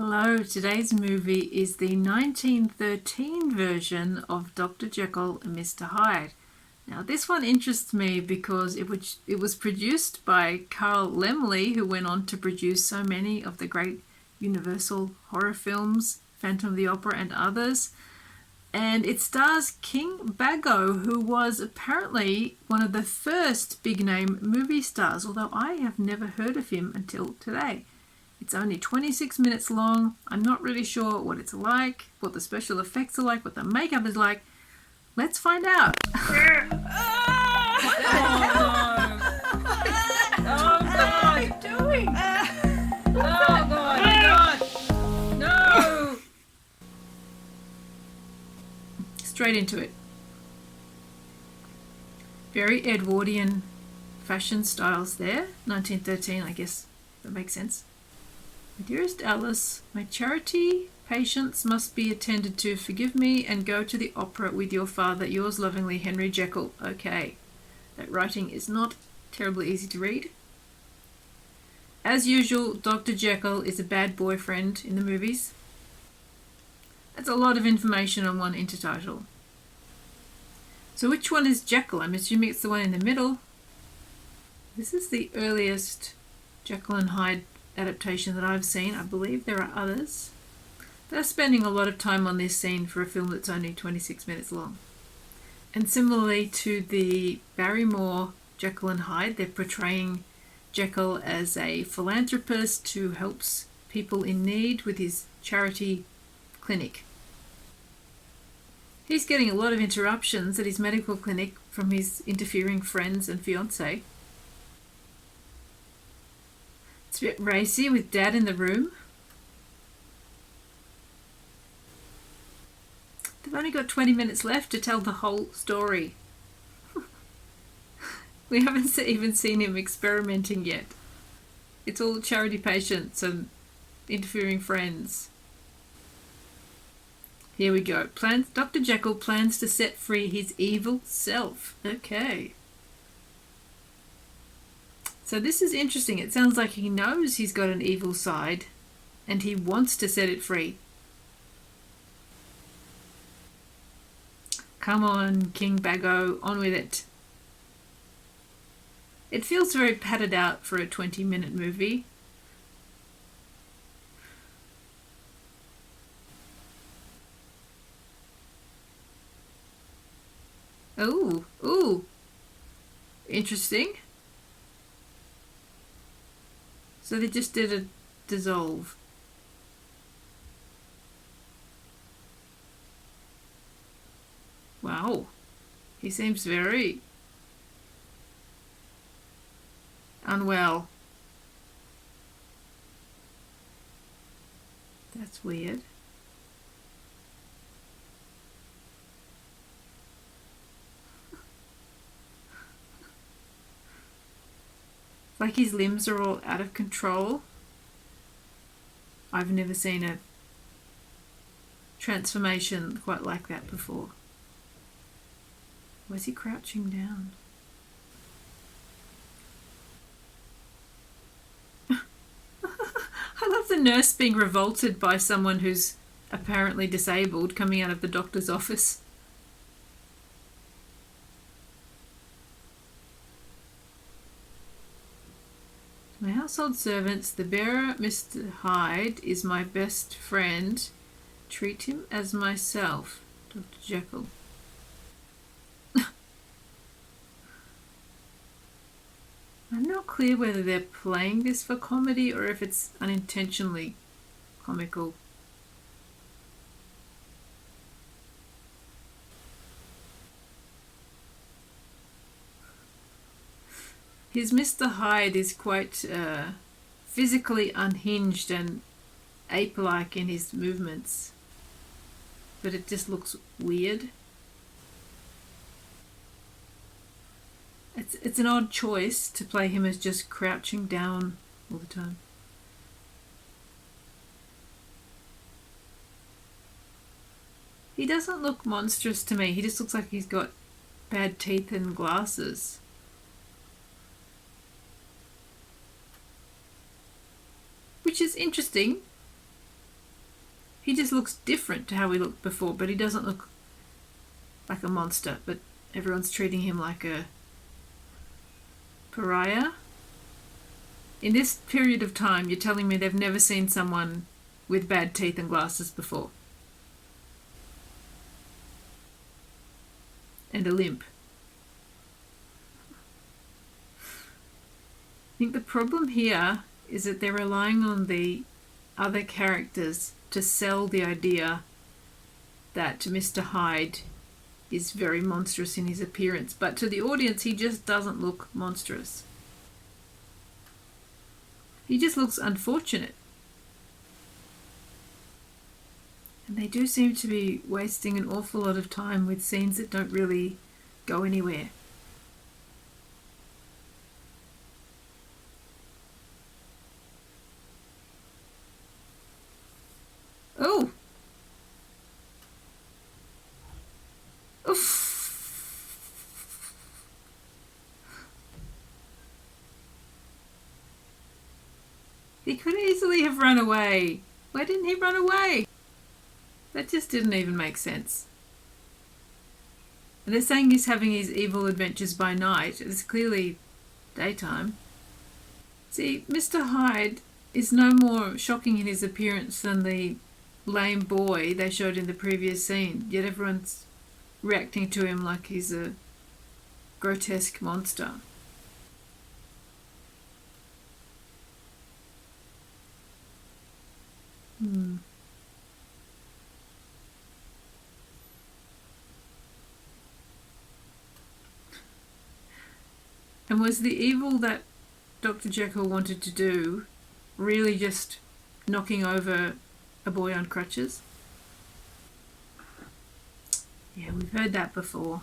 Hello, today's movie is the 1913 version of Dr. Jekyll and Mr. Hyde. Now, this one interests me because it was produced by Carl Laemmle, who went on to produce so many of the great Universal horror films, Phantom of the Opera and others. And it stars King Baggot, who was apparently one of the first big-name movie stars, although I have never heard of him until today. It's only 26 minutes long. I'm not really sure what it's like, what the special effects are like, what the makeup is like. Let's find out. Oh, God. What are you doing? Oh, God. No. Straight into it. Very Edwardian fashion styles there. 1913, I guess that makes sense. My dearest Alice, my charity patients must be attended to. Forgive me and go to the opera with your father. Yours lovingly, Henry Jekyll. Okay, that writing is not terribly easy to read. As usual, Dr. Jekyll is a bad boyfriend in the movies. That's a lot of information on one intertitle. So which one is Jekyll? I'm assuming it's the one in the middle. This is the earliest Jekyll and Hyde adaptation that I've seen. I believe there are others. They're spending a lot of time on this scene for a film that's only 26 minutes long. And similarly to the Barrymore Jekyll and Hyde, they're portraying Jekyll as a philanthropist who helps people in need with his charity clinic. He's getting a lot of interruptions at his medical clinic from his interfering friends and fiancée. It's a bit racy with Dad in the room. They've only got 20 minutes left to tell the whole story. We haven't even seen him experimenting yet. It's all charity patients and interfering friends. Here we go. Dr. Jekyll plans to set free his evil self. Okay. So this is interesting. It sounds like he knows he's got an evil side and he wants to set it free. Come on, King Baggot, on with it. It feels very padded out for a 20-minute movie. Ooh. Interesting. So they just did a dissolve. Wow. He seems very unwell. That's weird. Like his limbs are all out of control. I've never seen a transformation quite like that before. Was he crouching down? I love the nurse being revolted by someone who's apparently disabled coming out of the doctor's office. My household servants, the bearer, Mr. Hyde, is my best friend. Treat him as myself, Dr. Jekyll. I'm not clear whether they're playing this for comedy or if it's unintentionally comical. His Mr. Hyde is quite physically unhinged and ape-like in his movements, but it just looks weird. It's an odd choice to play him as just crouching down all the time. He doesn't look monstrous to me. He just looks like he's got bad teeth and glasses. Which is interesting He just looks different to how he looked before, but he doesn't look like a monster. But everyone's treating him like a pariah. In this period of time, you're telling me they've never seen someone with bad teeth and glasses before. And a limp. I think the problem here is that they're relying on the other characters to sell the idea that Mr. Hyde is very monstrous in his appearance, but to the audience he just doesn't look monstrous. He just looks unfortunate. And they do seem to be wasting an awful lot of time with scenes that don't really go anywhere. Oh! Oof! He could easily have run away. Why didn't he run away? That just didn't even make sense. And they're saying he's having his evil adventures by night. It's clearly daytime. See, Mr. Hyde is no more shocking in his appearance than the lame boy they showed in the previous scene, yet everyone's reacting to him like he's a grotesque monster. And was the evil that Dr. Jekyll wanted to do really just knocking over a boy on crutches? Yeah, we've heard that before.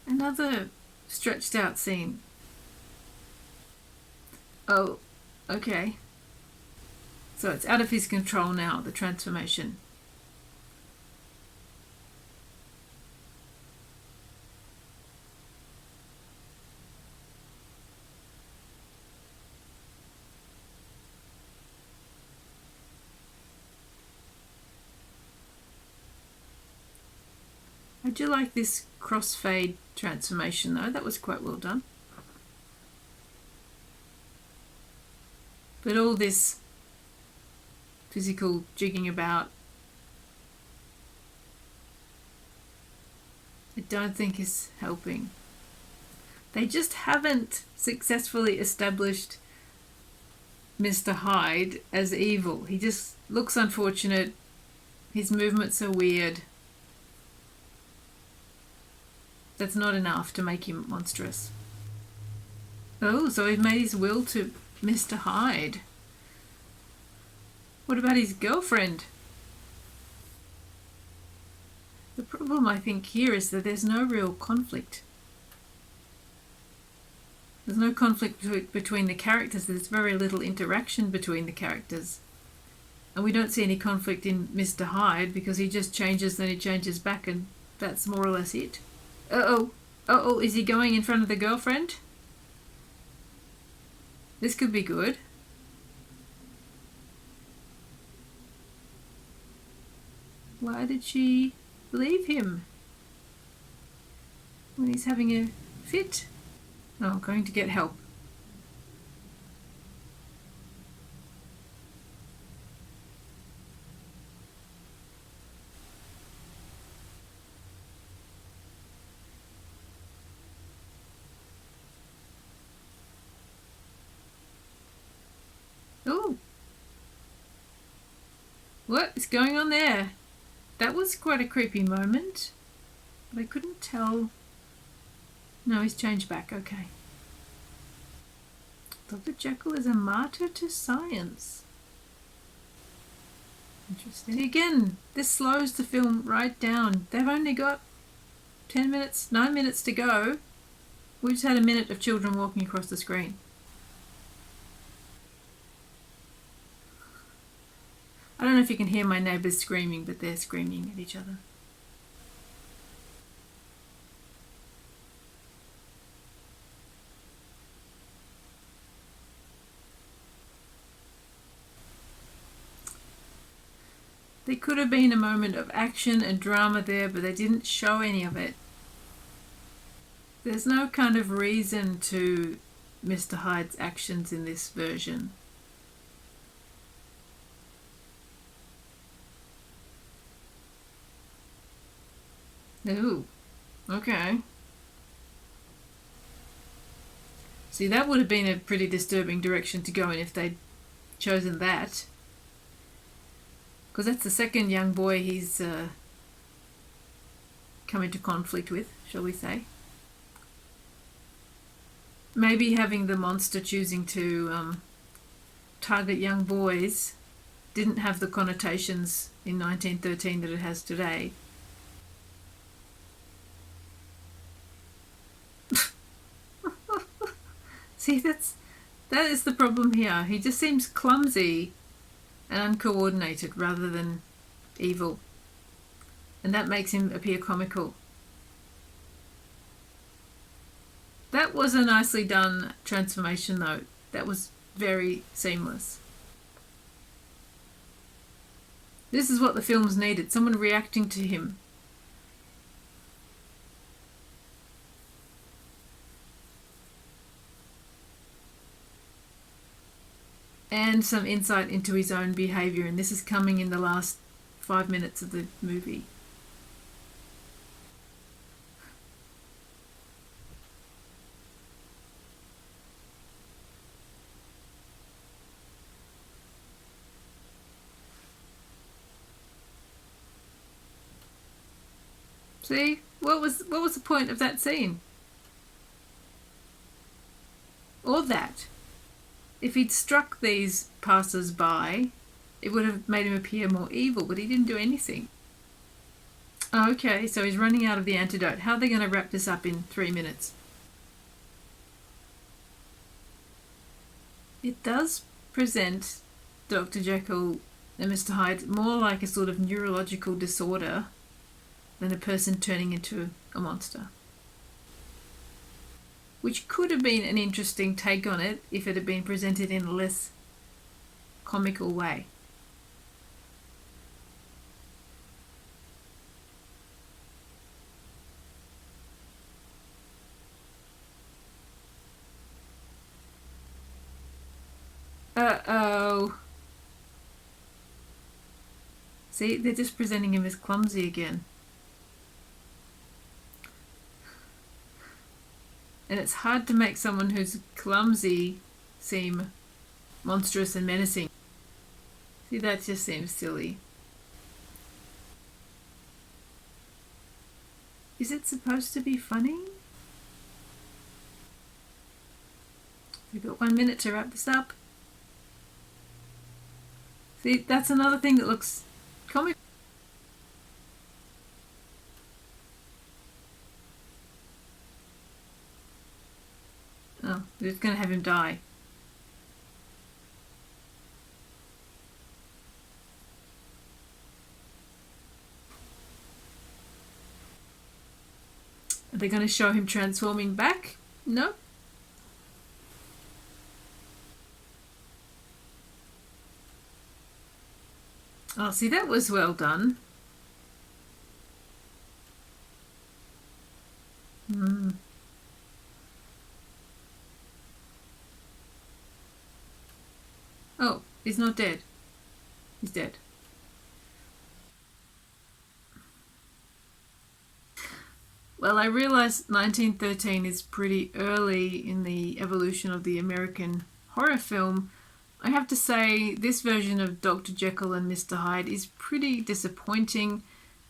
Another stretched out scene. Oh, okay. So it's out of his control now, the transformation. I do like this crossfade transformation though, that was quite well done. But all this physical jigging about, I don't think is helping. They just haven't successfully established Mr. Hyde as evil. He just looks unfortunate, his movements are weird. That's not enough to make him monstrous. Oh, so he's made his will to Mr. Hyde. What about his girlfriend? The problem I think here is that there's no real conflict. There's no conflict between the characters. There's very little interaction between the characters. And we don't see any conflict in Mr. Hyde because he just changes, then he changes back, and that's more or less it. Uh-oh. Uh-oh, is he going in front of the girlfriend? This could be good. Why did she leave him when he's having a fit? Oh, going to get help. Oh, what is going on there? That was quite a creepy moment, but I couldn't tell. No, he's changed back, okay. Dr. Jekyll is a martyr to science. Interesting. Again, this slows the film right down. They've only got 9 minutes to go. We just had a minute of children walking across the screen. I don't know if you can hear my neighbours screaming, but they're screaming at each other. There could have been a moment of action and drama there, but they didn't show any of it. There's no kind of reason to Mr. Hyde's actions in this version. Ooh, okay. See, that would have been a pretty disturbing direction to go in if they'd chosen that. Because that's the second young boy he's come into conflict with, shall we say. Maybe having the monster choosing to target young boys didn't have the connotations in 1913 that it has today. See, that is the problem here. He just seems clumsy and uncoordinated rather than evil. And that makes him appear comical. That was a nicely done transformation though. That was very seamless. This is what the films needed. Someone reacting to him. And some insight into his own behaviour, and this is coming in the last 5 minutes of the movie. See, what was the point of that scene? Or that? If he'd struck these passers-by, it would have made him appear more evil, but he didn't do anything. Okay, so he's running out of the antidote. How are they going to wrap this up in 3 minutes? It does present Dr. Jekyll and Mr. Hyde more like a sort of neurological disorder than a person turning into a monster. Which could have been an interesting take on it if it had been presented in a less comical way. Uh-oh. See, they're just presenting him as clumsy again. And it's hard to make someone who's clumsy seem monstrous and menacing. See, that just seems silly. Is it supposed to be funny? We've got 1 minute to wrap this up. See, that's another thing that looks comic. Oh, we're just going to have him die. Are they going to show him transforming back? No. Oh, see, that was well done. Oh, he's not dead. He's dead. Well, I realise 1913 is pretty early in the evolution of the American horror film. I have to say this version of Dr. Jekyll and Mr. Hyde is pretty disappointing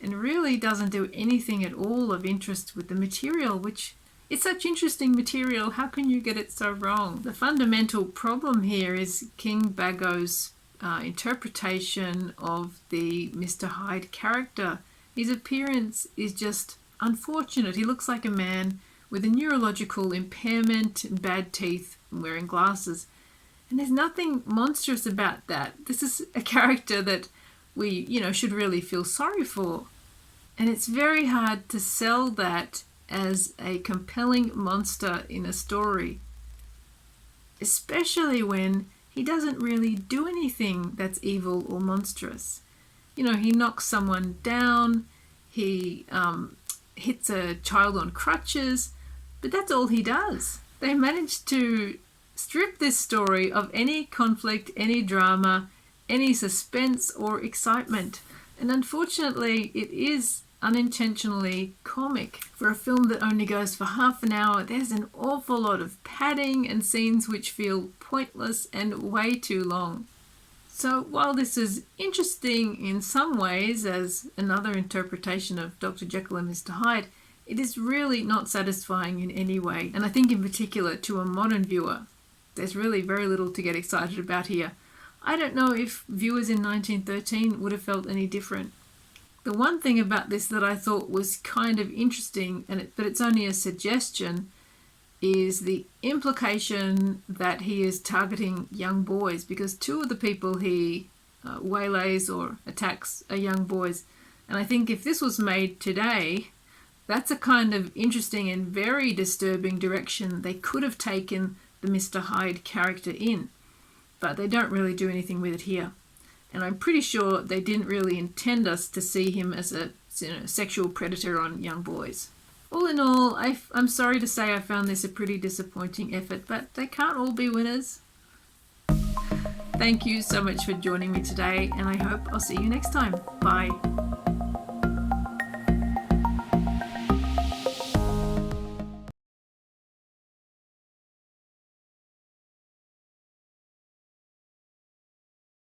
and really doesn't do anything at all of interest with the material, which it's such interesting material. How can you get it so wrong? The fundamental problem here is King Baggot's interpretation of the Mr. Hyde character. His appearance is just unfortunate. He looks like a man with a neurological impairment and bad teeth and wearing glasses. And there's nothing monstrous about that. This is a character that we, should really feel sorry for. And it's very hard to sell that as a compelling monster in a story, especially when he doesn't really do anything that's evil or monstrous. You know, he knocks someone down, he hits a child on crutches, but that's all he does. They managed to strip this story of any conflict, any drama, any suspense or excitement. And unfortunately, it is unintentionally comic. For a film that only goes for half an hour, there's an awful lot of padding and scenes which feel pointless and way too long. So while this is interesting in some ways as another interpretation of Dr. Jekyll and Mr. Hyde, it is really not satisfying in any way. And I think in particular to a modern viewer, there's really very little to get excited about here. I don't know if viewers in 1913 would have felt any different. The one thing about this that I thought was kind of interesting, but it's only a suggestion, is the implication that he is targeting young boys, because two of the people he waylays or attacks are young boys. And I think if this was made today, that's a kind of interesting and very disturbing direction they could have taken the Mr. Hyde character in. But they don't really do anything with it here. And I'm pretty sure they didn't really intend us to see him as a sexual predator on young boys. All in all, I'm sorry to say I found this a pretty disappointing effort, but they can't all be winners. Thank you so much for joining me today, and I hope I'll see you next time. Bye.